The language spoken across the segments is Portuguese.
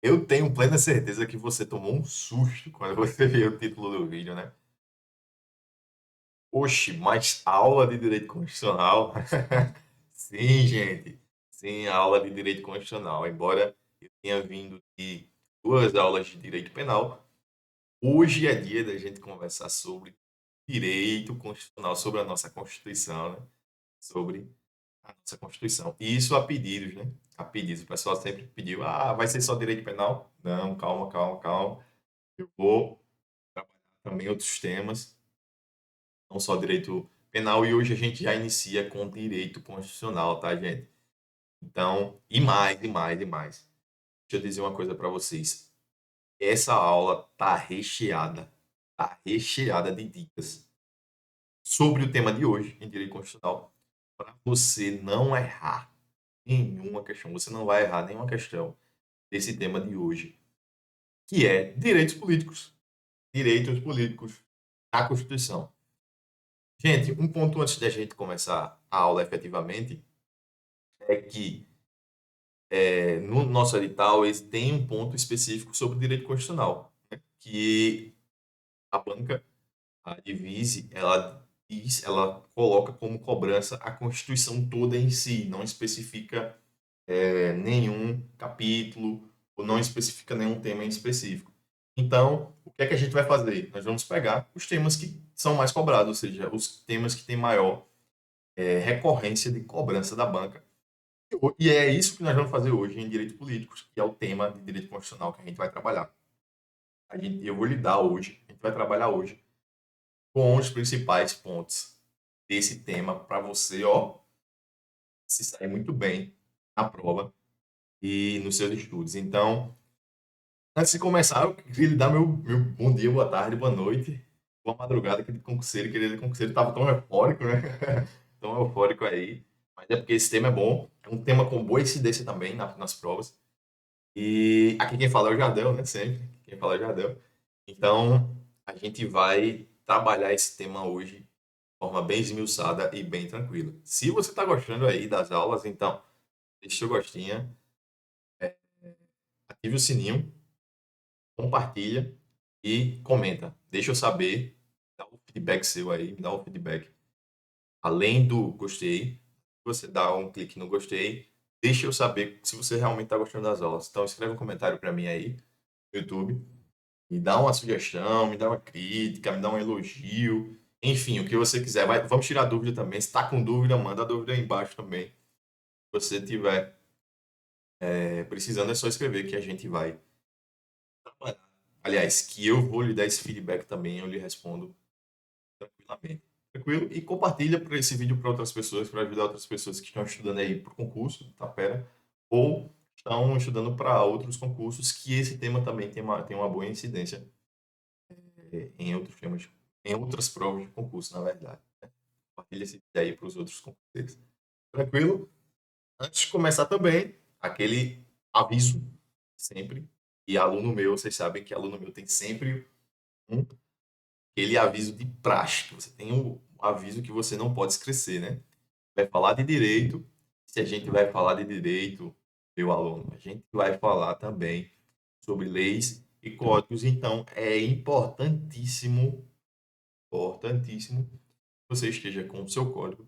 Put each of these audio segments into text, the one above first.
Eu tenho plena certeza que você tomou um susto quando você viu o título do vídeo, né? Oxe, mas aula de direito constitucional? Sim, gente. Sim, aula de direito constitucional. Embora eu tenha vindo de duas aulas de direito penal, hoje é dia da gente conversar sobre direito constitucional, sobre a nossa Constituição, né? Sobre a nossa Constituição. E isso a pedidos, né? A pedidos. O pessoal sempre pediu: ah, vai ser só direito penal? Não, calma, calma, calma. Eu vou trabalhar também outros temas, não só direito penal, e hoje a gente já inicia com direito constitucional, tá, gente? Então, e mais, e mais. Deixa eu dizer uma coisa para vocês. Essa aula tá recheada de dicas sobre o tema de hoje, em direito constitucional, para você não errar nenhuma questão. Você não vai errar nenhuma questão desse tema de hoje, que é direitos políticos. Direitos políticos na Constituição. Gente, um ponto antes da gente começar a aula efetivamente é que no nosso edital eles têm um ponto específico sobre direito constitucional, né? Que a banca, a Divise, ela coloca como cobrança a Constituição toda em si, não especifica nenhum capítulo ou não especifica nenhum tema em específico. Então, o que é que a gente vai fazer? Nós vamos pegar os temas que são mais cobrados, ou seja, os temas que têm maior recorrência de cobrança da banca. E é isso que nós vamos fazer hoje em Direitos Políticos, que é o tema de direito constitucional que a gente vai trabalhar. Eu vou lidar hoje, a gente vai trabalhar hoje com os principais pontos desse tema para você, ó, se sair muito bem na prova e nos seus estudos. Então, antes de começar, eu queria lhe dar meu bom dia, boa tarde, boa noite, boa madrugada, querido concurseiro, estava tão eufórico, né? Tão eufórico aí. Mas é porque esse tema é bom, é um tema com boa incidência também nas provas. E aqui quem fala é o Jardel, né? Sempre. Quem fala é o Jardel. Então, a gente vai trabalhar esse tema hoje de forma bem esmiuçada e bem tranquila. Se você está gostando aí das aulas, então, deixe seu gostinho, ative o sininho, compartilha e comenta. Deixa eu saber, dá um feedback seu aí, me dá um feedback. Além do gostei, você dá um clique no gostei, deixa eu saber se você realmente está gostando das aulas. Então, escreve um comentário para mim aí no YouTube. Me dá uma sugestão, me dá uma crítica, me dá um elogio, enfim, o que você quiser. Vamos tirar dúvida também. Se está com dúvida, manda a dúvida aí embaixo também. Se você tiver precisando, é só escrever que a gente vai trabalhar. Aliás, que eu vou lhe dar esse feedback também, eu lhe respondo tranquilamente. Tranquilo? E compartilha para esse vídeo para outras pessoas, para ajudar outras pessoas que estão estudando aí para o concurso, tá? Pera. Ou estão estudando para outros concursos, que esse tema também tem uma boa incidência em outros temas, em outras provas de concurso, na verdade. Né? Compartilha esse vídeo aí para os outros concurseiros. Tranquilo? Antes de começar também, aquele aviso, sempre. E aluno meu, vocês sabem que aluno meu tem sempre um, aquele aviso de praxe, que você tem um aviso que você não pode esquecer, né? Vai falar de direito, se a gente vai falar de direito, meu aluno, a gente vai falar também sobre leis e códigos, então é importantíssimo que você esteja com o seu código,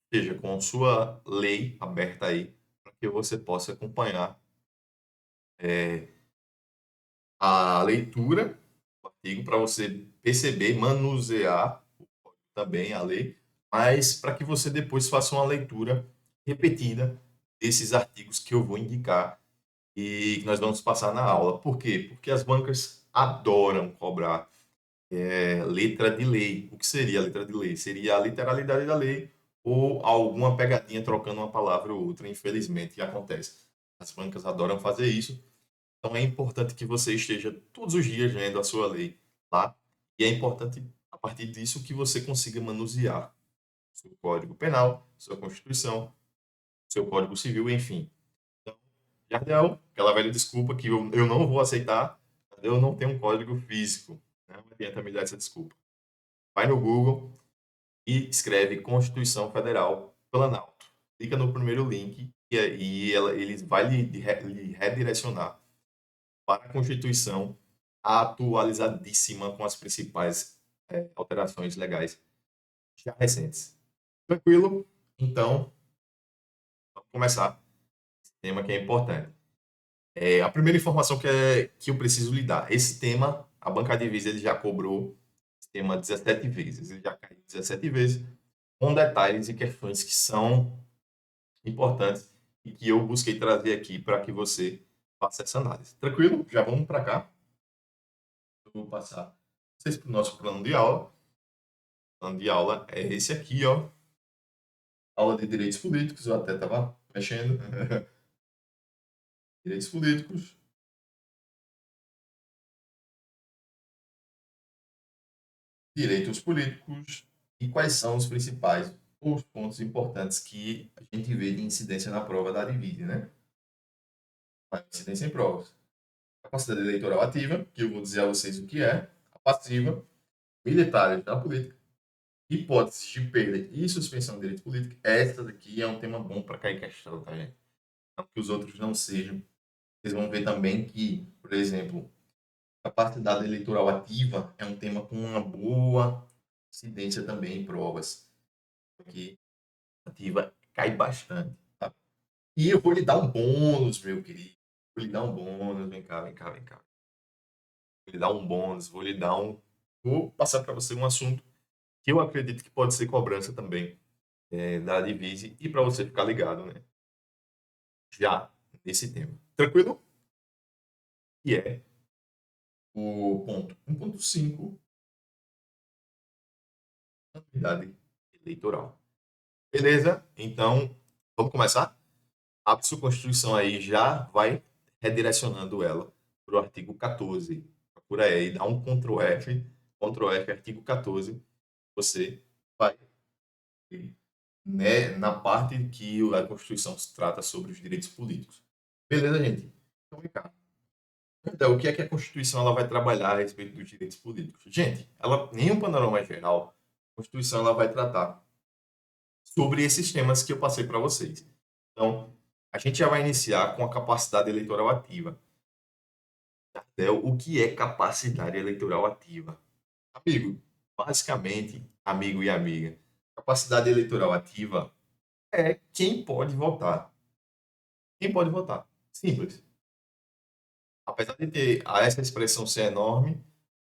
esteja com sua lei aberta aí, para que você possa acompanhar a leitura do artigo, para você perceber, manusear também a lei, mas para que você depois faça uma leitura repetida desses artigos que eu vou indicar e que nós vamos passar na aula. Por quê? Porque as bancas adoram cobrar letra de lei. O que seria a letra de lei? Seria a literalidade da lei ou alguma pegadinha trocando uma palavra ou outra. Infelizmente, acontece. As bancas adoram fazer isso. Então, é importante que você esteja todos os dias lendo a sua lei lá. E é importante, a partir disso, que você consiga manusear seu Código Penal, sua Constituição, seu Código Civil, enfim. Então, Jardel, aquela velha desculpa que eu não vou aceitar, eu não tenho um código físico. Não adianta me dar essa desculpa. Vai no Google e escreve Constituição Federal Planalto. Clica no primeiro link e ele vai lhe redirecionar para a Constituição atualizadíssima com as principais alterações legais já recentes. Tranquilo? Então, vamos começar esse tema que é importante. A primeira informação que eu preciso lhe dar. Esse tema, a banca de divisa, ele já cobrou esse tema 17 vezes. Ele já caiu 17 vezes, com detalhes e questões que são importantes e que eu busquei trazer aqui para que você faça essa análise. Tranquilo? Já vamos para cá. Eu vou passar vocês para o nosso plano de aula. O plano de aula é esse aqui, ó. Aula de Direitos Políticos, eu até estava mexendo. Direitos Políticos. Direitos políticos e quais são os principais os pontos importantes que a gente vê de incidência na prova da divide, né? A incidência em provas. Capacidade eleitoral ativa, que eu vou dizer a vocês o que é, a passiva, militar na política, hipóteses de perda e suspensão de direito político. Essa daqui é um tema bom para cair questão, tá, gente? Não que os outros não sejam. Vocês vão ver também que, por exemplo, capacidade eleitoral ativa é um tema com uma boa incidência também em provas. Aqui, ativa cai bastante. Tá? E eu vou lhe dar um bônus, meu querido. Vou lhe dar um bônus. Vem cá, vem cá, vem cá. Vou lhe dar um bônus, vou lhe dar um. Vou passar para você um assunto que eu acredito que pode ser cobrança também da Divise e para você ficar ligado, né? Já nesse tema. Tranquilo? E é o ponto 1.5, anuidade eleitoral. Beleza? Então, vamos começar? A sua Constituição aí já vai redirecionando ela para o artigo 14. Procura aí, dá um Ctrl F, artigo 14. Você vai, né, na parte que a Constituição se trata sobre os direitos políticos. Beleza, gente? Então, vem cá. Então, o que é que a Constituição ela vai trabalhar a respeito dos direitos políticos? Gente, ela, em um panorama geral, a Constituição ela vai tratar sobre esses temas que eu passei para vocês. Então, a gente já vai iniciar com a capacidade eleitoral ativa. O que é capacidade eleitoral ativa? Amigo, basicamente, amigo e amiga, capacidade eleitoral ativa é quem pode votar. Quem pode votar? Simples. Apesar de ter essa expressão ser enorme,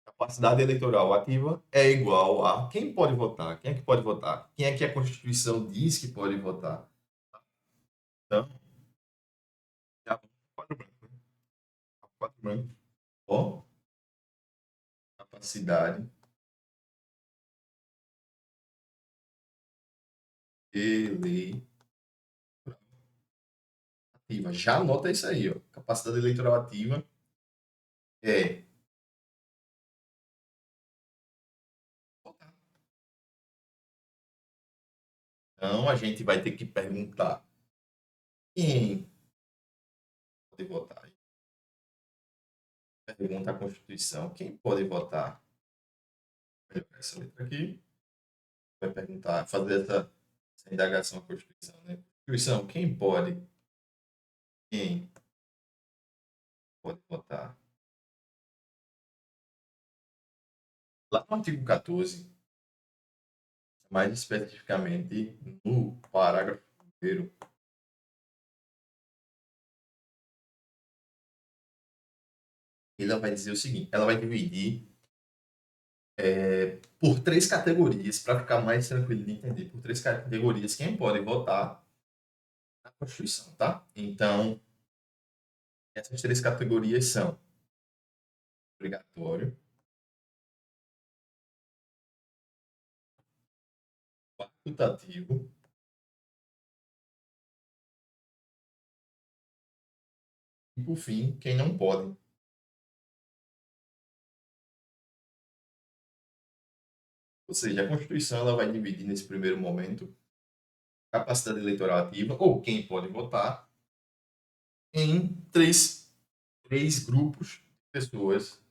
capacidade eleitoral ativa é igual a quem pode votar. Quem é que pode votar? Quem é que a Constituição diz que pode votar? Então, já vamos para o quadro branco. Né? Quadro branco. Ó, capacidade eleitoral ativa. Já anota isso aí, ó. Capacidade eleitoral ativa é votar. Então, a gente vai ter que perguntar quem pode votar. Pergunta a Constituição, quem pode votar? Essa letra aqui vai perguntar, fazer essa indagação à Constituição, né? Constituição, quem pode? Quem pode votar? Lá no artigo 14, mais especificamente no parágrafo 1º, ela vai dizer o seguinte, ela vai dividir por 3 categorias, para ficar mais tranquilo de entender, por 3 categorias, quem pode votar na Constituição, tá? Então, essas 3 categorias são obrigatório, facultativo e, por fim, quem não pode. Ou seja, a Constituição ela vai dividir nesse primeiro momento capacidade eleitoral ativa, ou quem pode votar, em três grupos de pessoas.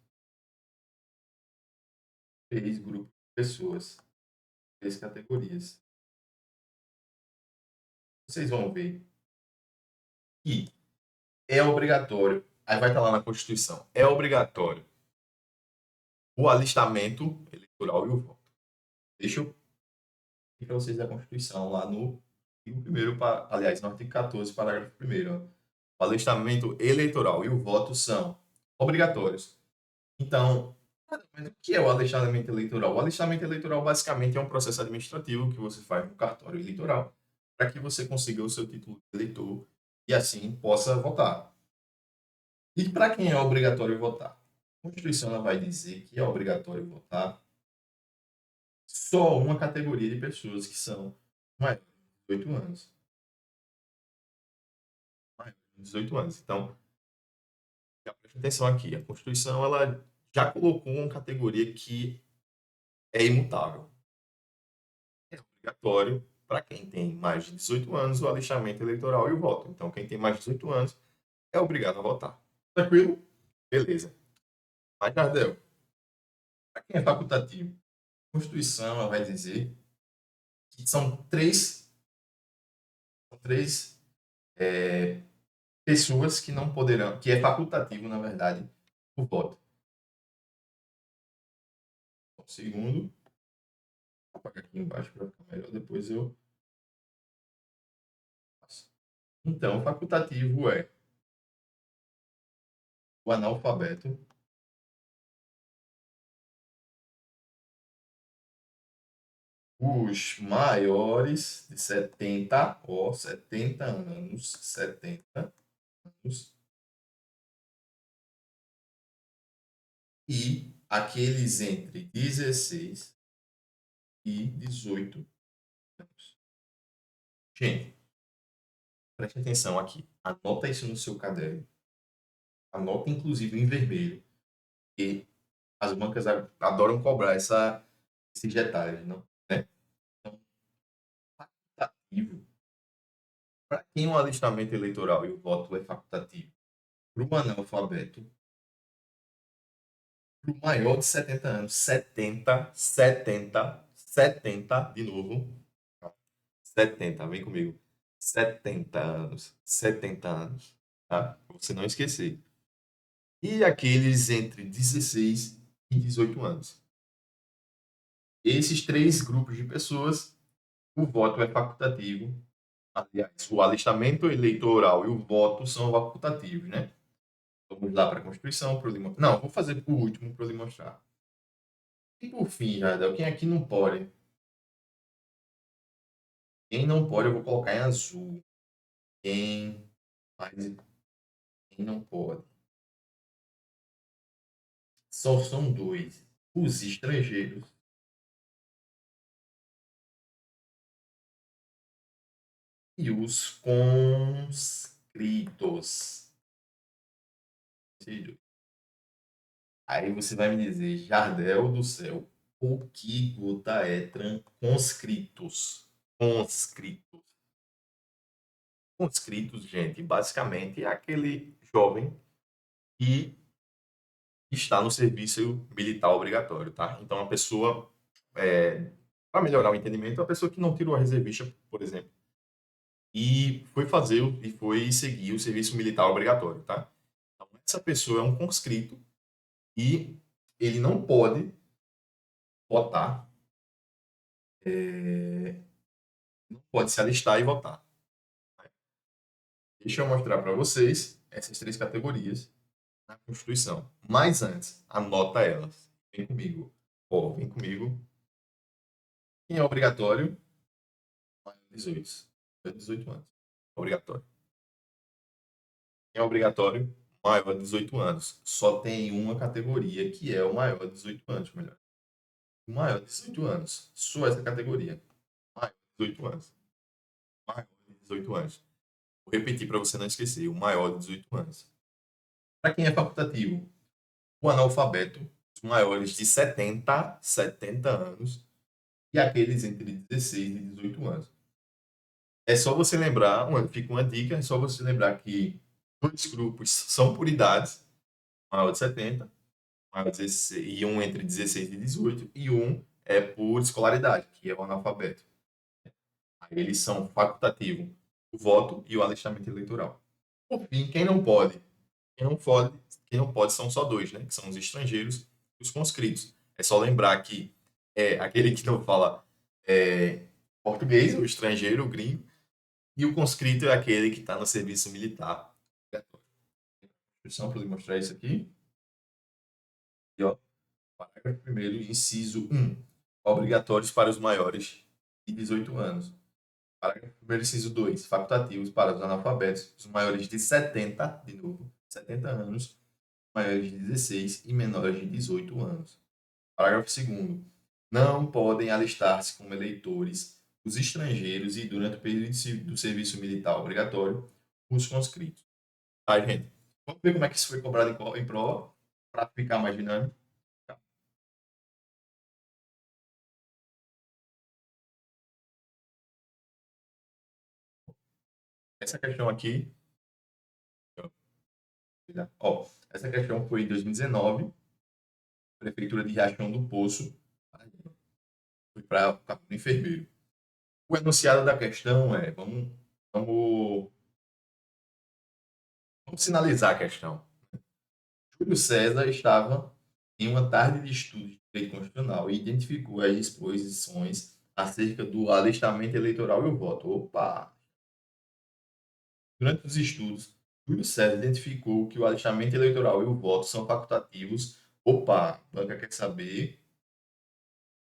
3 grupos de pessoas, 3 categorias. Vocês vão ver que é obrigatório Aí vai estar lá na Constituição. É obrigatório o alistamento eleitoral e o voto. Deixa eu ir para vocês a Constituição lá no artigo 1º, aliás, no artigo 14, parágrafo 1º. O alistamento eleitoral e o voto são obrigatórios. Então, o que é o alistamento eleitoral? O alistamento eleitoral basicamente é um processo administrativo que você faz no cartório eleitoral para que você consiga o seu título de eleitor e assim possa votar. E para quem é obrigatório votar? A Constituição ela vai dizer que é obrigatório votar só uma categoria de pessoas que são maiores de 18 anos. Maiores de 18 anos. Então, já preste atenção aqui. A Constituição ela já colocou uma categoria que é imutável. É obrigatório para quem tem mais de 18 anos o alistamento eleitoral e o voto. Então, quem tem mais de 18 anos é obrigado a votar. Tranquilo? Beleza. Mas, Jardel, para quem é facultativo, a Constituição ela vai dizer que são três pessoas que não poderão, que é facultativo, na verdade, o voto. Um segundo. Vou apagar aqui embaixo para ficar melhor, depois eu faço. Então, o facultativo é o analfabeto, os maiores de 70 anos, 70 anos, e aqueles entre 16 e 18 anos. Gente, preste atenção aqui. Anota isso no seu caderno. Anota, inclusive, em vermelho. Porque as bancas adoram cobrar esses detalhes, não? Né? Então, facultativo. Para quem o alistamento eleitoral e o voto é facultativo? Para o analfabeto, para o maior de 70 anos, 70, de novo, 70, vem comigo, 70 anos, tá? Pra você não esquecer. E aqueles entre 16 e 18 anos. Esses três grupos de pessoas, o voto é facultativo. Aliás, o alistamento eleitoral e o voto são facultativos, né? Vamos lá para a Constituição para eu lhe mostrar. Não, vou fazer por último para eu lhe mostrar. E por fim, Jardel, quem aqui não pode? Quem não pode, eu vou colocar em azul. Mas quem não pode? Só são dois. Os estrangeiros e os conscritos. Aí você vai me dizer, Jardel do céu, o que gota é conscritos? Conscritos. Conscritos, gente, basicamente é aquele jovem que está no serviço militar obrigatório, tá? Então, a pessoa, para melhorar o entendimento, a pessoa que não tirou a reservista, por exemplo, e foi seguir o serviço militar obrigatório, tá? Então, essa pessoa é um conscrito e ele não pode votar, não pode se alistar e votar. Deixa eu mostrar para vocês essas três categorias na Constituição. Mas antes, anota elas. Vem comigo. Vem comigo. Quem é obrigatório? 18. 18 anos. Obrigatório. Quem é obrigatório? Maior de 18 anos. Só tem uma categoria que é o maior de 18 anos, melhor. O maior de 18 anos. Só essa categoria. Maior de 18 anos. Maior de 18 anos. Vou repetir para você não esquecer. O maior de 18 anos. Para quem é facultativo? O analfabeto. Os maiores de 70 anos. E aqueles entre 16 e 18 anos. É só você lembrar, fica uma dica, é só você lembrar que dois grupos são por idades, maior de 70, maior de 16, e um entre 16 e 18, e um é por escolaridade, que é o analfabeto. Aí eles são facultativos, o voto e o alistamento eleitoral. Por fim, quem não pode? quem não pode são só dois, né? Que são os estrangeiros e os conscritos. É só lembrar que é aquele que não fala português, o estrangeiro, o gringo, e o conscrito é aquele que está no serviço militar. Para lhe mostrar isso aqui. E, ó, parágrafo 1º, inciso 1. Obrigatórios para os maiores de 18 anos. Parágrafo 1º, inciso 2. Facultativos para os analfabetos, os maiores de 70, de novo, 70 anos, maiores de 16 e menores de 18 anos. Parágrafo 2º. Não podem alistar-se como eleitores os estrangeiros e, durante o período do serviço militar obrigatório, os conscritos. Tá, gente? Vamos ver como é que isso foi cobrado em prova, para ficar mais dinâmico. Essa questão aqui, ó, essa questão foi em 2019, Prefeitura de Riachão do Poço, foi para o cargo do enfermeiro. O enunciado da questão é, vamos, vamos sinalizar a questão. Júlio César estava em uma tarde de estudo de direito constitucional e identificou as disposições acerca do alistamento eleitoral e o voto. Opa! Durante os estudos, Júlio César identificou que o alistamento eleitoral e o voto são facultativos. Opa! A banca quer saber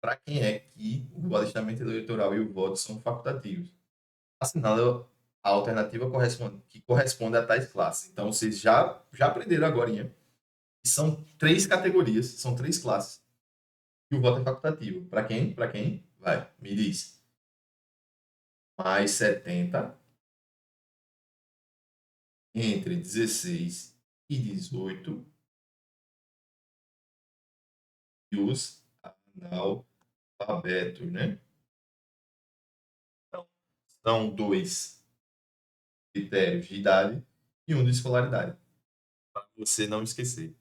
para quem é que o alistamento eleitoral e o voto são facultativos. Assinala a alternativa que corresponde a tais classes. Então, vocês já aprenderam agora, hein? São três categorias, são três classes. E o voto é facultativo. Para quem? Para quem? Vai, me diz. Mais 70 entre 16 e 18 e os analfabetos, né? Então, são dois critérios de idade e um de escolaridade. Para você não esquecer.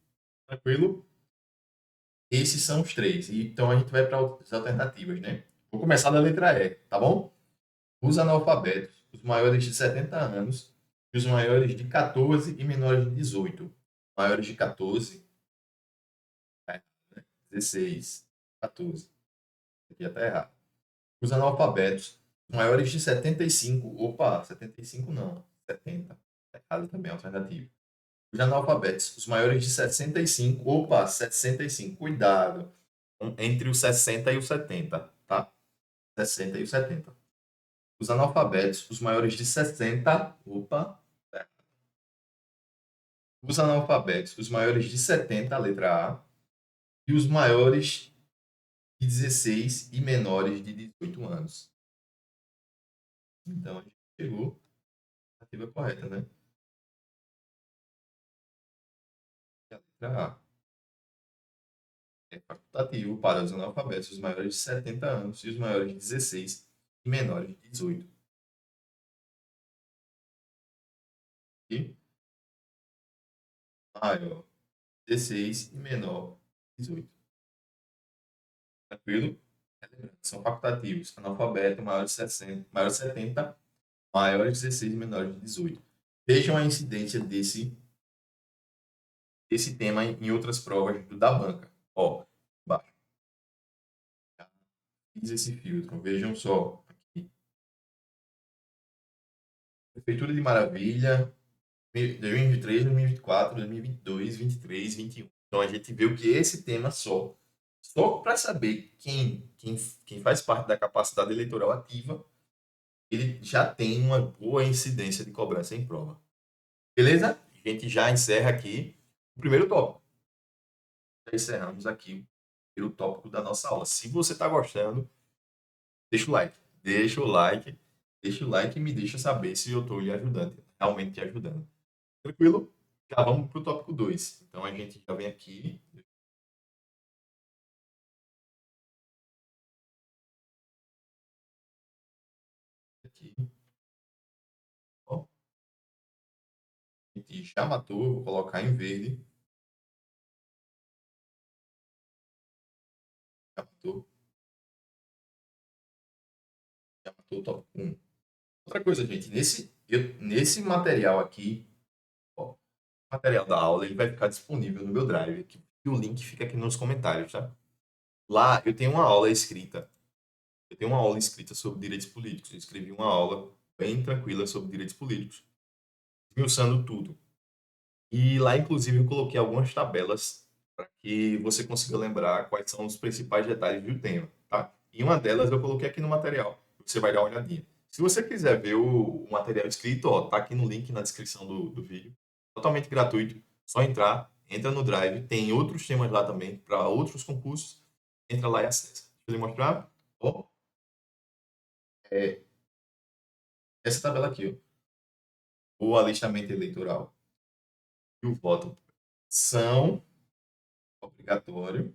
Tranquilo? Esses são os três. Então a gente vai para as alternativas, né? Vou começar da letra E, tá bom? Os analfabetos, os maiores de 70 anos e os maiores de 14 e menores de 18. Maiores de 14, 16, 14. Aqui está errado. Os analfabetos, os maiores de 75. Opa, 75 não. 70. Está errado também, alternativa. Os analfabetos, os maiores de 65. Opa, 65. Cuidado. Entre o 60 e o 70, tá? 60 e o 70. Os analfabetos, os maiores de 60. Opa. Os analfabetos, os maiores de 70, letra A. E os maiores de 16 e menores de 18 anos. Então, a gente chegou à alternativa correta, né? A letra A é facultativo para os analfabetos, os maiores de 70 anos e os maiores de 16 e menores de 18. E maior 16 e menor 18. Tranquilo? São facultativos. Analfabeto, maior de 60, maior de 70, maior de 16 e menor de 18. Vejam a incidência desse tema em outras provas da banca. Ó, embaixo. Fiz esse filtro. Vejam só. Aqui. Prefeitura de Maravilha, 2023, 2024, 2022, 23, 21. Então a gente viu que esse tema só para saber quem faz parte da capacidade eleitoral ativa, ele já tem uma boa incidência de cobrança em prova. Beleza? A gente já encerra aqui o primeiro tópico. Já encerramos aqui o primeiro tópico da nossa aula. Se você está gostando, deixa o like. Deixa o like. Deixa o like e me deixa saber se eu estou lhe ajudando. Realmente te ajudando. Tranquilo? Já vamos para o tópico 2. Então a gente já vem aqui. Aqui. Ó, a gente já matou. Vou colocar em verde. Já matou. Já matou o tópico 1. Outra coisa, gente. Nesse material aqui, ó, O material da aula ele vai ficar disponível no meu Drive, e o link fica aqui nos comentários, tá? Lá eu tenho uma aula escrita. Eu tenho uma aula escrita sobre direitos políticos. Eu escrevi uma aula bem tranquila sobre direitos políticos, esmiuçando tudo. E lá, inclusive, eu coloquei algumas tabelas para que você consiga lembrar quais são os principais detalhes do tema, tá? E uma delas eu coloquei aqui no material. Você vai dar uma olhadinha. Se você quiser ver o material escrito, ó, tá aqui no link na descrição do vídeo. Totalmente gratuito. Só entrar, entra no Drive. Tem outros temas lá também para outros concursos. Entra lá e acessa. Deixa eu lhe mostrar. Ó, é essa tabela aqui, ó. O alistamento eleitoral e o voto são obrigatórios.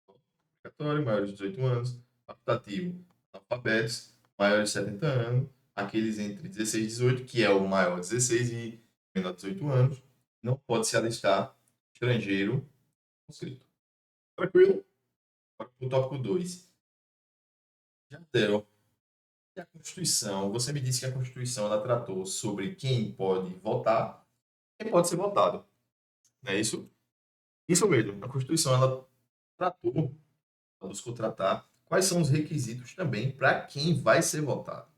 Obrigatório, maiores de 18 anos, facultativo, analfabetos, maiores de 70 anos, aqueles entre 16 e 18, que é o maior 16 e menor de 18 anos, não pode se alistar estrangeiro conscrito. Tranquilo? O tópico 2. Já deram. E a Constituição, você me disse que a Constituição ela tratou sobre quem pode votar, quem pode ser votado. Não é isso? Isso mesmo. A Constituição ela tratou, ela buscou tratar quais são os requisitos também para quem vai ser votado.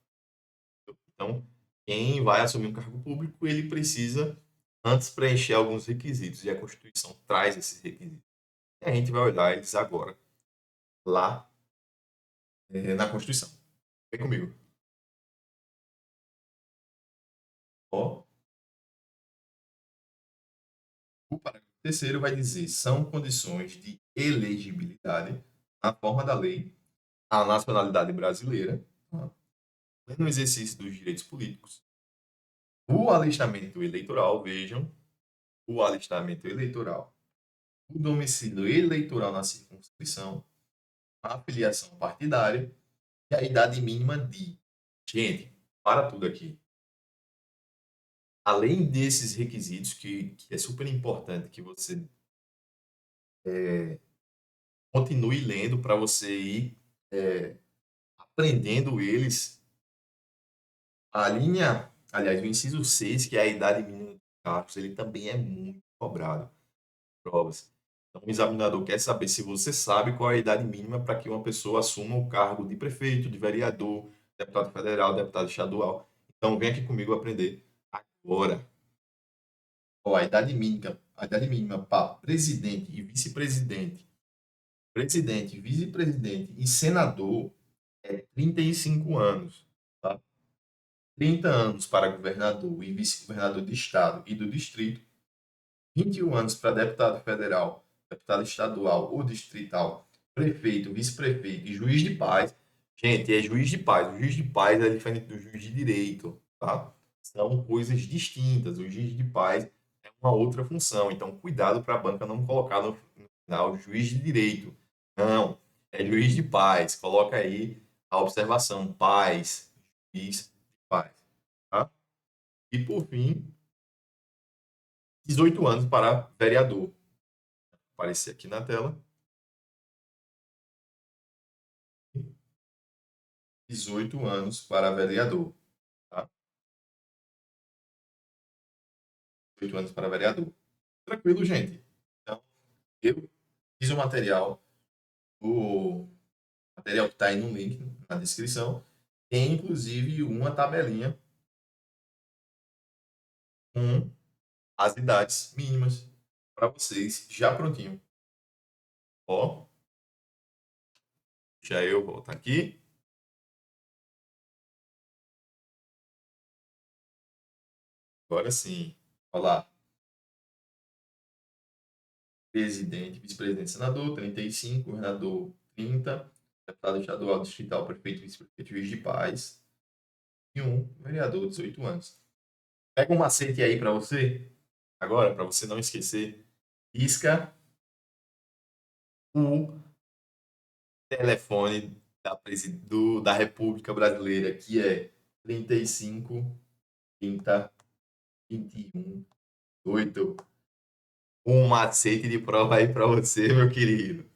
Então, quem vai assumir um cargo público, ele precisa antes preencher alguns requisitos, e a Constituição traz esses requisitos. E a gente vai olhar eles agora, lá na Constituição. Vem comigo. Ó, o parágrafo terceiro vai dizer: são condições de elegibilidade, na forma da lei, a nacionalidade brasileira, tá? No exercício dos direitos políticos, o alistamento eleitoral, vejam, o alistamento eleitoral, o domicílio eleitoral na circunscrição, a filiação partidária e a idade mínima de. Gente, para tudo aqui. Além desses requisitos, que é super importante que você continue lendo para você ir é, aprendendo eles, a linha, aliás, o inciso 6, que é a idade mínima dos cargos, ele também é muito cobrado em provas. Então, o examinador quer saber se você sabe qual é a idade mínima para que uma pessoa assuma o cargo de prefeito, de vereador, deputado federal, deputado estadual. Então, vem aqui comigo aprender agora. Ó, a idade mínima para presidente e vice-presidente, presidente, vice-presidente e senador é 35 anos, tá? 30 anos para governador e vice-governador de estado e do distrito, 21 anos para deputado federal, deputado estadual ou distrital, prefeito, vice-prefeito e juiz de paz. Gente, é juiz de paz. O juiz de paz é diferente do juiz de direito, tá? São coisas distintas. O juiz de paz é uma outra função. Então, cuidado para a banca não colocar no final juiz de direito. Não, é juiz de paz. Coloca aí a observação, paz, juiz de paz, tá? E por fim, 18 anos para vereador. Aparecer aqui na tela. 18 anos para vereador, tá? 18 anos para vereador. Tranquilo, gente. Então, eu fiz o material que está aí no link, na descrição. Tem, inclusive, uma tabelinha com as idades mínimas para vocês, já prontinho. Ó, já eu volto aqui. Agora sim. Olha lá. Presidente, vice-presidente, senador, 35, governador, 30, deputado estadual, distrital, prefeito, vice-prefeito, juiz de paz, e um vereador, 18 anos. Pega um macete aí para você, agora, para você não esquecer. Risca o telefone da República Brasileira, que é 35 30 21 8. Um macete de prova aí para você, meu querido.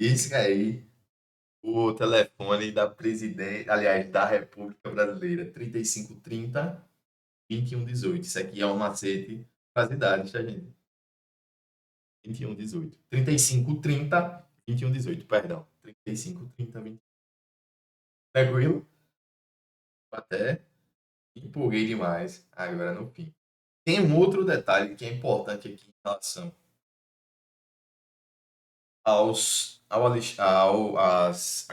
Risca aí o telefone da presidente, aliás, da República Brasileira, 3530 2118. Isso aqui é um macete As idades, tá, gente? 21, 18. 35, 30, 21, 18, perdão. 35, 30, 20. Tranquilo? Até empolguei demais agora no fim. Tem um outro detalhe que é importante aqui em relação à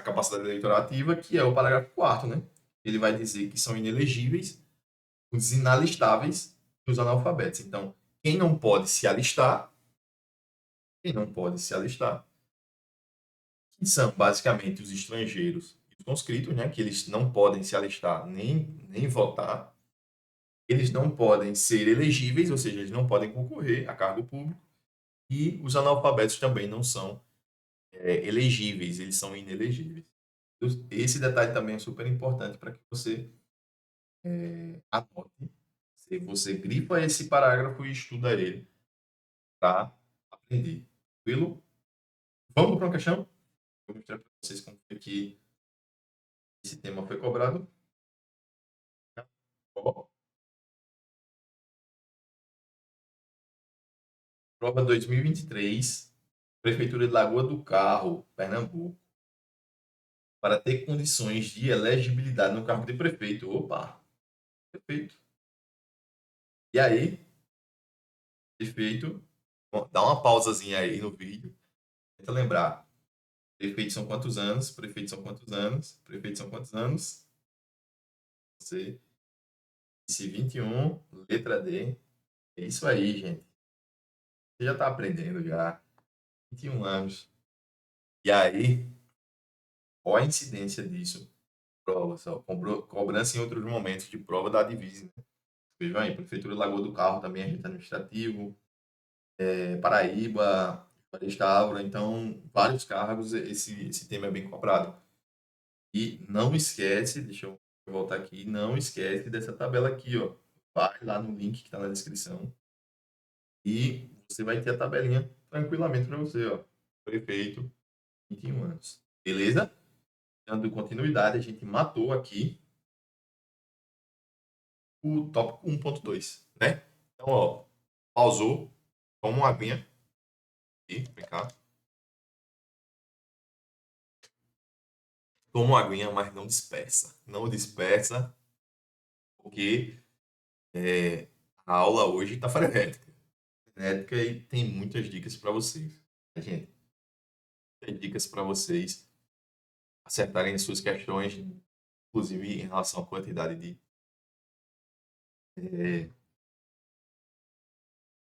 capacidade eleitorativa, que é o parágrafo 4º, né? Ele vai dizer que são inelegíveis os inalistáveis e os analfabetos. Então, quem não pode se alistar, quem não pode se alistar, que são basicamente os estrangeiros e os conscritos, né? Que eles não podem se alistar nem votar, eles não podem ser elegíveis, ou seja, eles não podem concorrer a cargo público, e os analfabetos também não são elegíveis, eles são inelegíveis. Esse detalhe também é super importante para que você anote. Se você grifa esse parágrafo e estuda ele para aprender. Tranquilo? Vamos para uma questão? Vou mostrar para vocês como foi que esse tema foi cobrado. Ó, prova 2023, Prefeitura de Lagoa do Carro, Pernambuco, para ter condições de elegibilidade no cargo de prefeito. Opa, perfeito. E aí, prefeito, bom, dá uma pausazinha aí no vídeo. Tenta lembrar. Prefeitos são quantos anos? Prefeitos são quantos anos? Prefeitos são quantos anos? Você disse 21, letra D. É isso aí, gente. Você já está aprendendo já. 21 anos. E aí, qual a incidência disso? Prova, só. Cobrança em outros momentos de prova da divisa, né? Vejam aí, Prefeitura de Lagoa do Carro também, agente administrativo, Paraíba, Floresta Áura, então, vários cargos, esse tema é bem cobrado. E não esquece, deixa eu voltar aqui, não esquece dessa tabela aqui, ó. Vai lá no link que está na descrição e você vai ter a tabelinha tranquilamente para você, ó. Prefeito, 21 anos. Beleza? Dando continuidade, a gente matou aqui o tópico 1.2, né? Então, ó, pausou, toma uma aguinha aqui, vem cá. Toma uma aguinha, mas não dispersa. Não dispersa, porque a aula hoje está frenética. Frenética e tem muitas dicas para vocês, né, gente? Muitas dicas para vocês acertarem as suas questões, inclusive em relação à quantidade de é,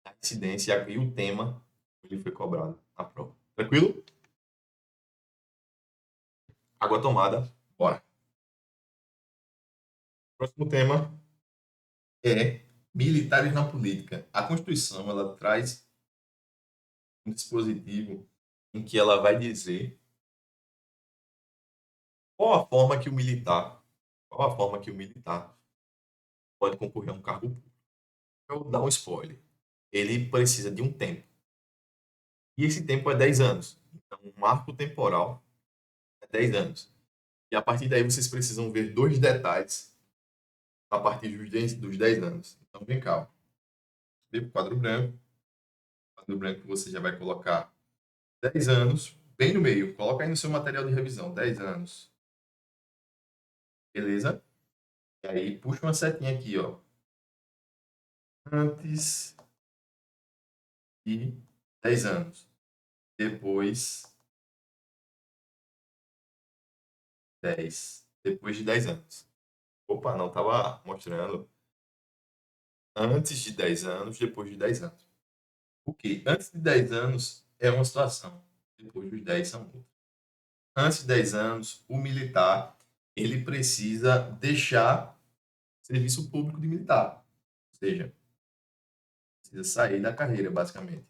a incidência e o tema que ele foi cobrado na prova. Tranquilo? Água tomada, bora. Próximo tema é militares na política. A Constituição ela traz um dispositivo em que ela vai dizer qual a forma que o militar pode concorrer a um cargo público. Eu vou dar um spoiler. Ele precisa de um tempo. E esse tempo é 10 anos. Então, o marco temporal é 10 anos. E a partir daí vocês precisam ver dois detalhes a partir dos 10 anos. Então, vem cá. Vem para o quadro branco. O quadro branco você já vai colocar 10 anos, bem no meio. Coloca aí no seu material de revisão, 10 anos. Beleza? E aí, puxa uma setinha aqui, ó. Antes de 10 anos. Depois 10. Depois de 10 anos. Opa, não estava mostrando. Antes de 10 anos, depois de 10 anos. O quê? Antes de 10 anos é uma situação. Depois dos 10 são outra. Antes de 10 anos, o militar ele precisa deixar serviço público de militar. Ou seja, precisa sair da carreira, basicamente.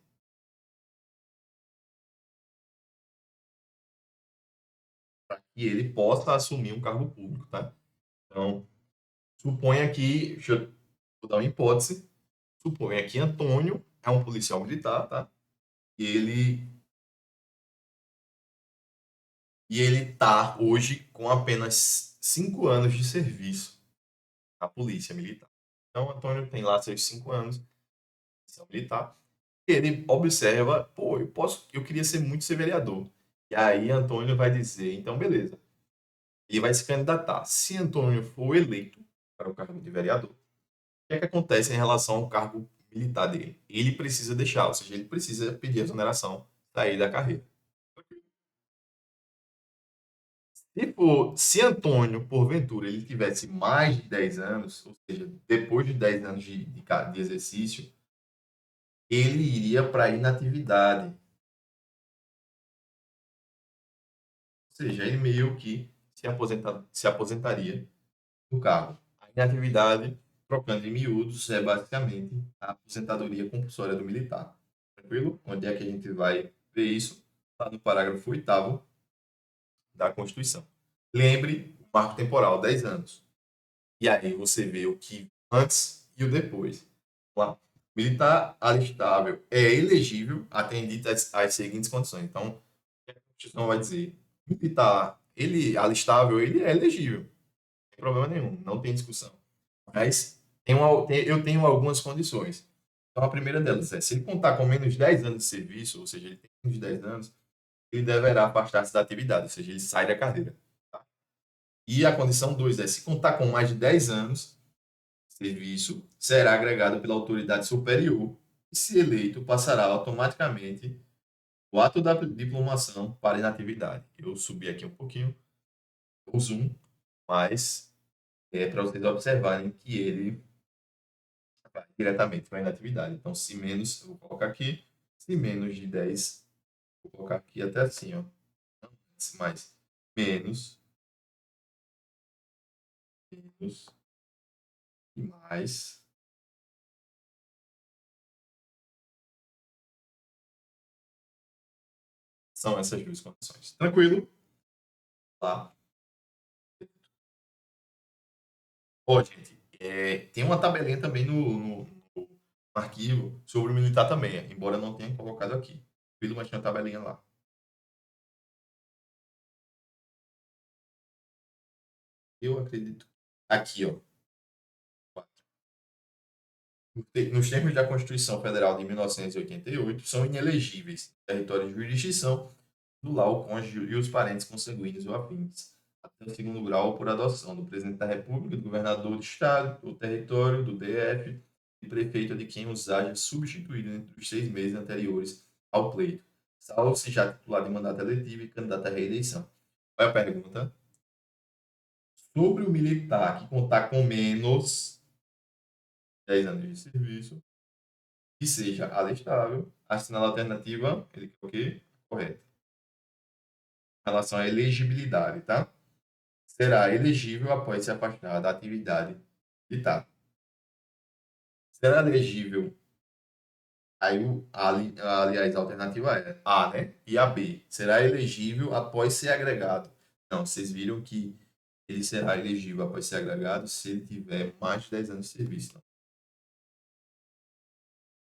Para que ele possa assumir um cargo público, tá? Então, suponha aqui, vou dar uma hipótese, suponha que Antônio é um policial militar, tá? E ele tá hoje com apenas 5 anos de serviço na polícia militar. Então, Antônio tem lá seus 5 anos de instituição militar. Ele observa, pô, eu queria muito ser vereador. E aí Antônio vai dizer, então beleza. E vai se candidatar. Se Antônio for eleito para o cargo de vereador, o que é que acontece em relação ao cargo militar dele? Ele precisa deixar, ou seja, ele precisa pedir exoneração, sair da carreira. Se Antônio, porventura, ele tivesse mais de 10 anos, ou seja, depois de 10 anos de exercício, ele iria para a inatividade. Ou seja, ele meio que se aposentaria do cargo. A inatividade, trocando em miúdos, é basicamente a aposentadoria compulsória do militar. Tranquilo? Onde é que a gente vai ver isso? Está no parágrafo 8º da Constituição. Lembre o marco temporal, 10 anos. E aí você vê o que antes e o depois. Vamos lá. Militar alistável é elegível atendidas as seguintes condições. Então, o que a Constituição vai dizer? Militar, ele alistável, ele é elegível. Não tem problema nenhum, não tem discussão. Mas eu tenho algumas condições. Então, a primeira delas é, se ele contar com menos de 10 anos de serviço, ou seja, ele tem menos de 10 anos, ele deverá afastar-se da atividade, ou seja, ele sai da carreira. Tá? E a condição 2 é, se contar com mais de 10 anos, serviço será agregado pela autoridade superior e, se eleito, passará automaticamente o ato da diplomação para inatividade. Eu subi aqui um pouquinho o zoom, mas é para vocês observarem que ele vai diretamente para a inatividade. Então, se menos, eu vou colocar aqui, se menos de 10, vou colocar aqui até assim, ó. Não antes, mas menos, menos e mais. São essas duas condições. Tranquilo? Tá? Ó, gente, tem uma tabelinha também no arquivo sobre o militar também, embora eu não tenha colocado aqui. Tranquilo, mas tinha uma tabelinha lá. Eu acredito. Aqui, ó. Nos termos da Constituição Federal de 1988, são inelegíveis no território de jurisdição do lar o cônjuge e os parentes consanguíneos ou afins, até o segundo grau por adoção do presidente da República, do governador do estado, do território, do DF e prefeito de quem os haja substituído entre os 6 meses anteriores ao pleito, salvo se já titular de mandato eletivo e candidato à reeleição. Qual é a pergunta? Sobre o militar que contar com menos 10 anos de serviço, que seja alistável, assinala a alternativa, ele quer o quê? Correto. Em relação à elegibilidade, tá? Será elegível após se afastar da atividade militar. Será elegível, aí, aliás, a alternativa é A, né? E a B. Será elegível após ser agregado. Não, vocês viram que ele será elegível após ser agregado se ele tiver mais de 10 anos de serviço.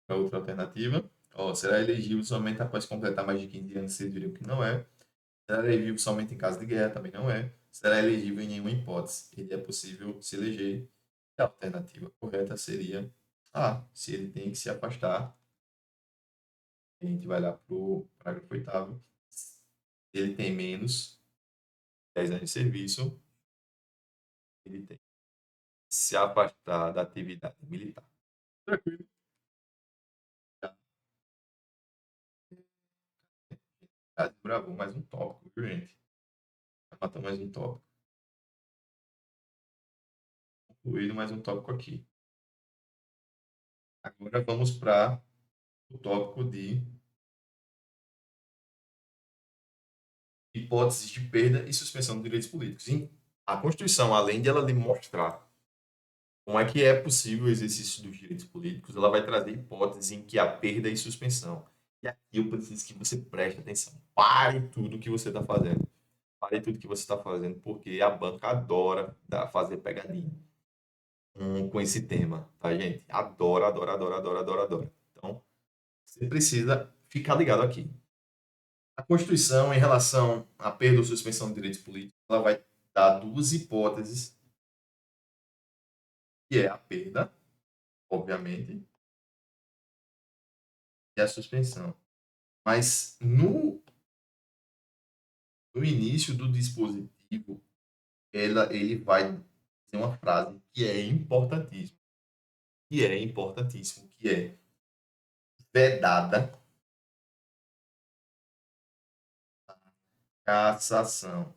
A outra alternativa, ó, será elegível somente após completar mais de 15 anos, vocês viram que não é. Será elegível somente em caso de guerra, também não é. Será elegível em nenhuma hipótese. Ele é possível se eleger. A alternativa correta seria A, se ele tem que se afastar. A gente vai lá para o parágrafo 8º. Se ele tem menos 10 anos de serviço, ele tem que se afastar da atividade militar. Tranquilo. Já desbravou mais um tópico, viu, gente? Já matou mais um tópico. Concluído mais um tópico aqui. Agora vamos para o tópico de hipóteses de perda e suspensão de direitos políticos. E a Constituição, além de ela lhe mostrar como é que é possível o exercício dos direitos políticos, ela vai trazer hipóteses em que há perda e suspensão. E aqui eu preciso que você preste atenção. Pare tudo que você está fazendo. Pare tudo que você está fazendo, porque a banca adora fazer pegadinha com esse tema, tá, gente? Adora, adora, adora, adora, adora, adora. Então, você precisa ficar ligado aqui. A Constituição, em relação à perda ou suspensão de direitos políticos, ela vai dar duas hipóteses, que é a perda, obviamente, e a suspensão. Mas no início do dispositivo, ele vai dizer uma frase que é vedada cassação.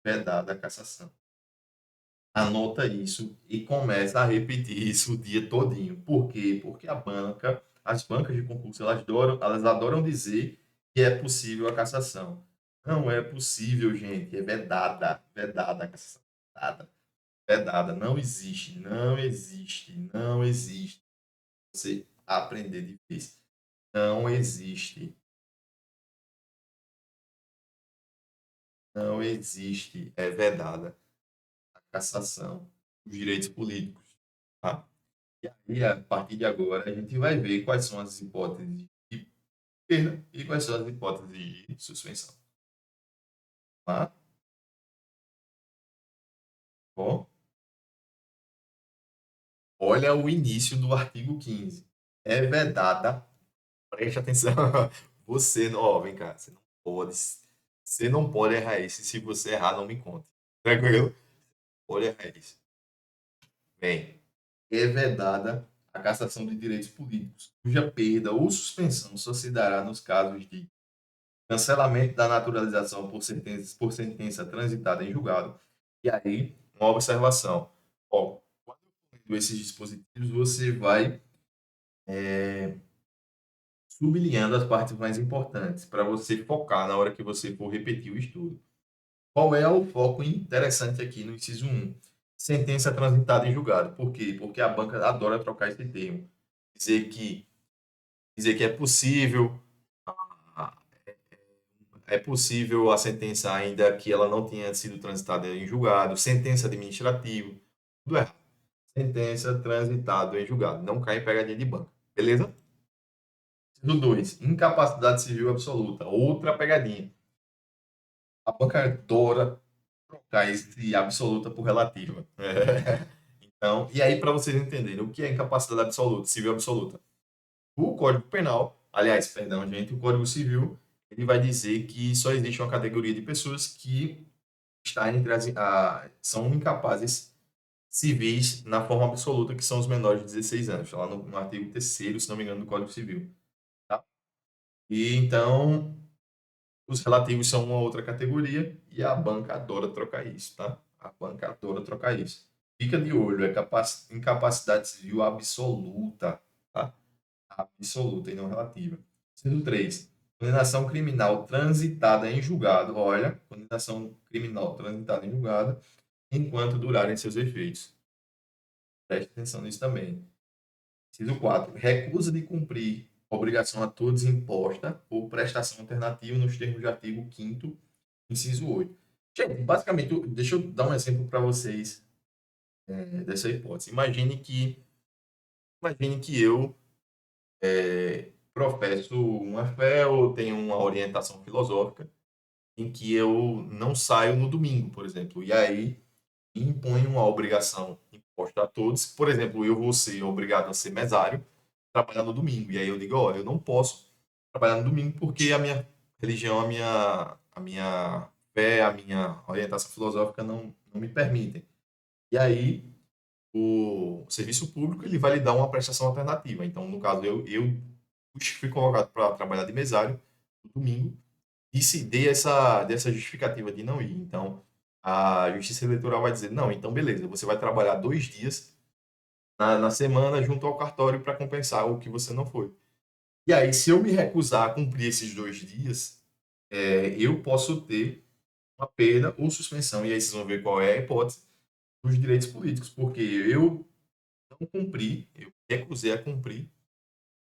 Vedada cassação. Anota isso e começa a repetir isso o dia todinho. Por quê? Porque as bancas de concurso, elas adoram dizer que é possível a cassação. Não é possível, gente. É vedada a cassação. Vedada, vedada. Não existe, não existe, não existe. Você aprender de vez. Não existe, não existe. É vedada a cassação dos direitos políticos. Tá? E aí, a partir de agora, a gente vai ver quais são as hipóteses de perda e quais são as hipóteses de suspensão. Tá? Bom, olha o início do artigo 15. É vedada, preste atenção. Você não, ó, vem cá, você não pode errar isso. Se você errar, não me conte. Tranquilo? Pode errar isso. Bem, é vedada a cassação de direitos políticos, cuja perda ou suspensão só se dará nos casos de cancelamento da naturalização por sentença transitada em julgado. E aí, uma observação. Ó, quando eu lendo esses dispositivos, você vai sublinhando as partes mais importantes para você focar na hora que você for repetir o estudo. Qual é o foco interessante aqui no inciso 1? Sentença transitada em julgado. Por quê? Porque a banca adora trocar esse termo. Dizer que, dizer que é possível a sentença ainda que ela não tenha sido transitada em julgado, sentença administrativa, tudo errado. Sentença transitada em julgado, não cai em pegadinha de banca. Beleza? Inciso 2, incapacidade civil absoluta, outra pegadinha. A banca adora trocar esse absoluta por relativa. Então, e aí para vocês entenderem o que é incapacidade absoluta, civil absoluta. O Código Penal, aliás, perdão, gente, o Código Civil, ele vai dizer que só existe uma categoria de pessoas que está entre são incapazes civis na forma absoluta, que são os menores de 16 anos. Está lá no artigo 3º, se não me engano, do Código Civil. Tá? E então, os relativos são uma outra categoria e a banca adora trocar isso, tá? A banca adora trocar isso. Fica de olho, é incapacidade civil absoluta, tá? Absoluta e não relativa. Sendo 3, condenação criminal transitada em julgado. Olha, condenação criminal transitada em julgado enquanto durarem seus efeitos. Preste atenção nisso também. Inciso 4. Recusa de cumprir obrigação a todos imposta por prestação alternativa nos termos do artigo 5º, inciso 8. Gente, basicamente, deixa eu dar um exemplo para vocês dessa hipótese. Imagine que eu professo uma fé ou tenho uma orientação filosófica em que eu não saio no domingo, por exemplo. E aí impõe uma obrigação imposta a todos. Por exemplo, eu vou ser obrigado a ser mesário, trabalhar no domingo. E aí eu digo, ó, eu não posso trabalhar no domingo porque a minha religião, a minha fé, a minha orientação filosófica não me permitem. E aí o serviço público ele vai lhe dar uma prestação alternativa. Então, no caso, eu fui convocado para trabalhar de mesário no domingo e se dessa justificativa de não ir. Então, a Justiça Eleitoral vai dizer, não, então beleza, você vai trabalhar 2 dias na semana junto ao cartório para compensar o que você não foi. E aí, se eu me recusar a cumprir esses 2 dias, eu posso ter uma perda ou suspensão. E aí vocês vão ver qual é a hipótese dos direitos políticos, porque eu não cumpri, eu recusei a cumprir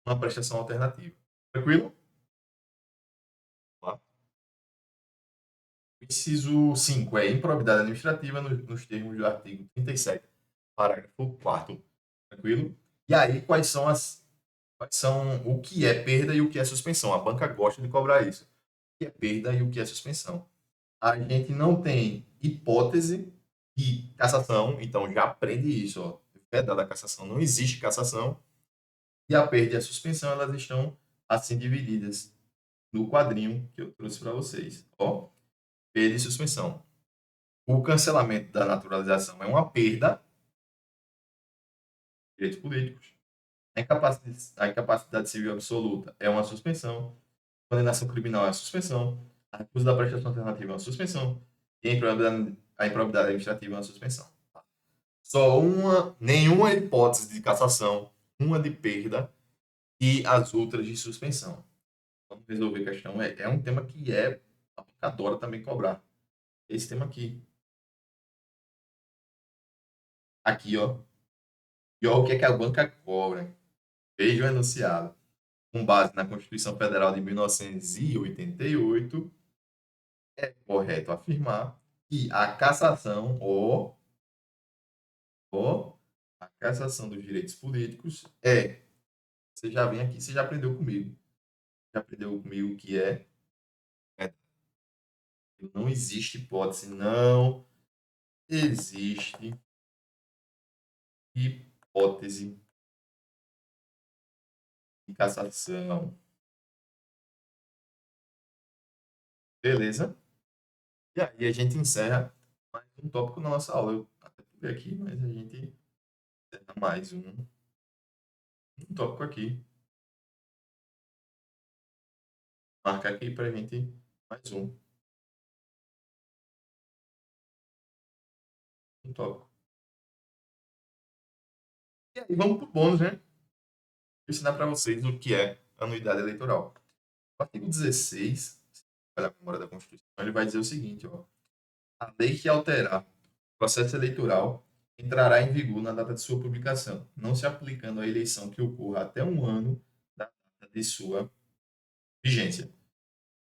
uma prestação alternativa. Tranquilo? Vamos lá. Inciso 5 é improbidade administrativa nos termos do artigo 37, parágrafo 4º. Tranquilo? E aí, quais são o que é perda e o que é suspensão? A banca gosta de cobrar isso. O que é perda e o que é suspensão? A gente não tem hipótese de cassação, então já aprende isso, ó. vedada a cassação, não existe cassação, e a perda e a suspensão, elas estão assim divididas no quadrinho que eu trouxe para vocês. Ó, perda e suspensão. O cancelamento da naturalização é uma perda de direitos políticos. A incapacidade civil absoluta é uma suspensão. A condenação criminal é uma suspensão. A recusa da prestação alternativa é uma suspensão. E a improbidade administrativa é uma suspensão. Só nenhuma hipótese de cassação, uma de perda e as outras de suspensão. Vamos resolver a questão. É um tema que a banca adora também cobrar. Esse tema aqui. Aqui, ó. E ó, o que é que a banca cobra? Veja o enunciado. Com base na Constituição Federal de 1988, é correto afirmar que a cassação ou a cassação dos direitos políticos você já vem aqui, você já aprendeu comigo. Já aprendeu comigo que é não existe hipótese, não existe hipótese de cassação. Beleza? E aí a gente encerra mais um tópico na nossa aula. Eu até pulei aqui, mas a gente encerra mais um tópico aqui. Marca aqui pra gente mais um tópico. E aí vamos pro bônus, né? Vou ensinar para vocês o que é anuidade eleitoral. O artigo 16, olha a memória da Constituição, ele vai dizer o seguinte, ó. A lei que alterar o processo eleitoral entrará em vigor na data de sua publicação, não se aplicando à eleição que ocorra até um ano da data de sua vigência.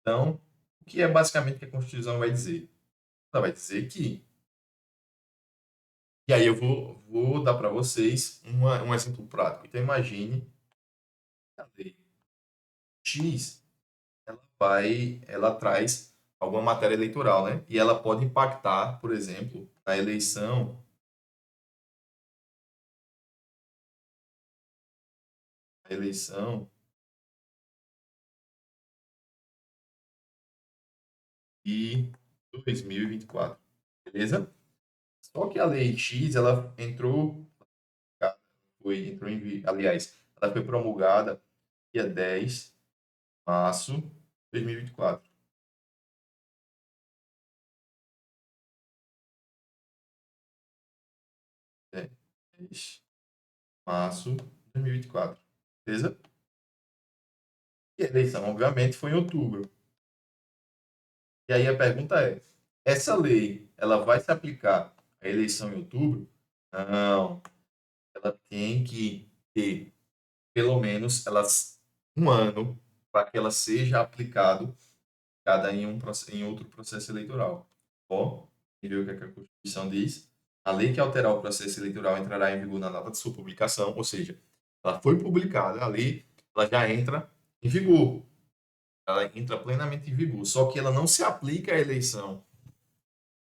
Então, o que é basicamente que a Constituição vai dizer? Ela vai dizer que. E aí eu vou dar para vocês um exemplo prático. Então, imagine a lei X, ela traz alguma matéria eleitoral, né? E ela pode impactar, por exemplo, na eleição de 2024, beleza? Só que a lei X, ela aliás, ela foi promulgada dia 10 de março de 2024. É, 10 de março de 2024, beleza? E a eleição, obviamente, foi em outubro. E aí a pergunta é: essa lei, ela vai se aplicar à eleição em outubro? Não, ela tem que ter pelo menos um ano para que ela seja aplicado em outro processo eleitoral. Ó, entendeu o que a Constituição diz? A lei que alterar o processo eleitoral entrará em vigor na data de sua publicação, ou seja, ela foi publicada, a lei ela já entra em vigor, ela entra plenamente em vigor, só que ela não se aplica à eleição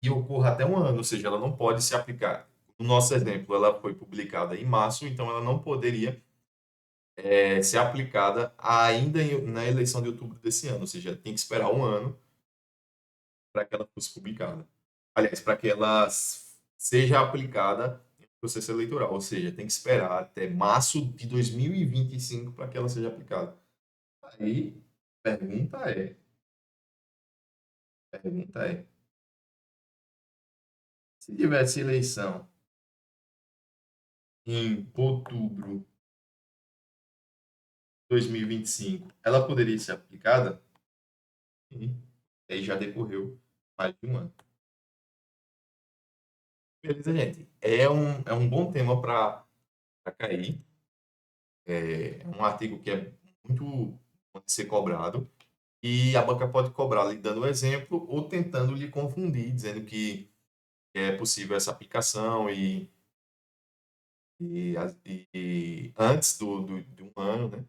e ocorra até um ano, ou seja, ela não pode se aplicar. No nosso exemplo, ela foi publicada em março, então ela não poderia ser aplicada ainda na eleição de outubro desse ano, ou seja, tem que esperar um ano para que ela fosse publicada. Aliás, para que ela seja aplicada no processo eleitoral, ou seja, tem que esperar até março de 2025 para que ela seja aplicada. Aí, pergunta é, pergunta é, se tivesse eleição em outubro de 2025, ela poderia ser aplicada? Sim. Aí já decorreu mais de um ano. Beleza, gente? É um bom tema para cair. É um artigo que é muito pode ser cobrado. E a banca pode cobrar lhe dando exemplo ou tentando lhe confundir, dizendo que é possível essa aplicação e antes de um ano, né?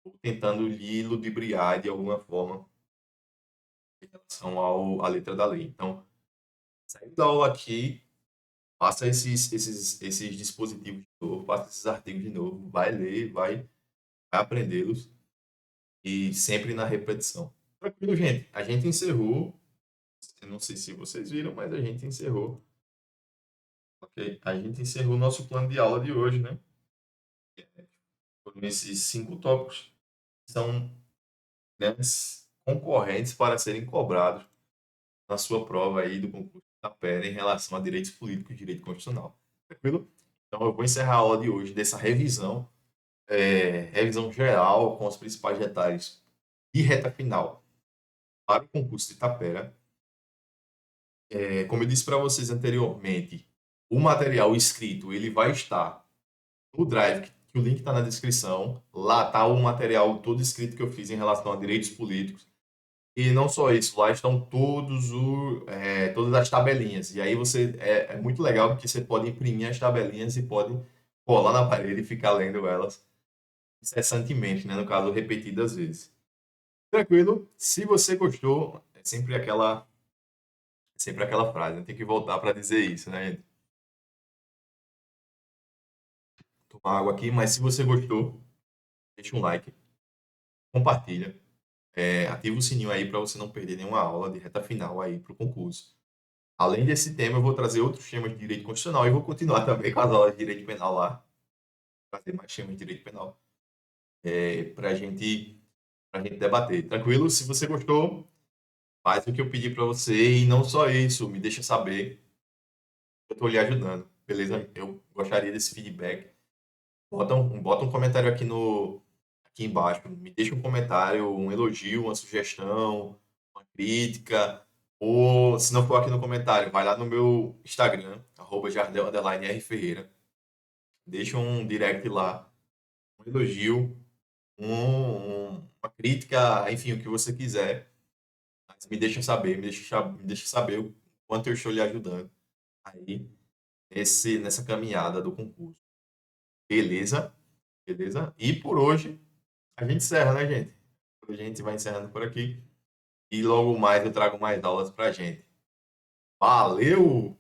Ou tentando lhe ludibriar de alguma forma em relação à letra da lei. Então, saindo da aula aqui, Faça esses dispositivos de novo, faça esses artigos de novo, vai ler, vai aprendê-los e sempre na repetição. Tranquilo, gente. A gente encerrou. Eu não sei se vocês viram, mas a gente encerrou. Ok? A gente encerrou o nosso plano de aula de hoje, né? Foram esses 5 tópicos que são grandes concorrentes para serem cobrados na sua prova aí do concurso da PER em relação a direitos políticos e direito constitucional. Tranquilo? Então eu vou encerrar a aula de hoje dessa revisão, revisão geral com os principais detalhes e reta final para o concurso de Itapera. Como eu disse para vocês anteriormente, o material escrito ele vai estar no Drive, que o link está na descrição. Lá está o material todo escrito que eu fiz em relação a direitos políticos. E não só isso, lá estão todas as tabelinhas. E aí é muito legal porque você pode imprimir as tabelinhas e pode colar na parede e ficar lendo elas incessantemente, né? No caso, repetidas vezes. Tranquilo? Se você gostou, é sempre aquela frase, né? Tem que voltar para dizer isso, né, gente? Tomar água aqui, mas se você gostou, deixa um like, compartilha, ativa o sininho aí para você não perder nenhuma aula de reta final aí para o concurso. Além desse tema, eu vou trazer outros temas de direito constitucional e vou continuar também com as aulas de direito penal lá, trazer mais temas de direito penal para gente debater. Tranquilo? Se você gostou, faz o que eu pedi para você e não só isso, me deixa saber. Eu estou lhe ajudando, beleza? Eu gostaria desse feedback. Bota um comentário aqui embaixo. Me deixa um comentário, um elogio, uma sugestão, uma crítica. Ou, se não for aqui no comentário, vai lá no meu Instagram, @jardel_rferreira. Deixa um direct lá, um elogio, uma crítica, enfim, o que você quiser. Mas me deixa saber o quanto eu estou lhe ajudando aí nessa caminhada do concurso. Beleza? Beleza? E por hoje a gente encerra, né, gente? Hoje a gente vai encerrando por aqui. E logo mais eu trago mais aulas pra gente. Valeu!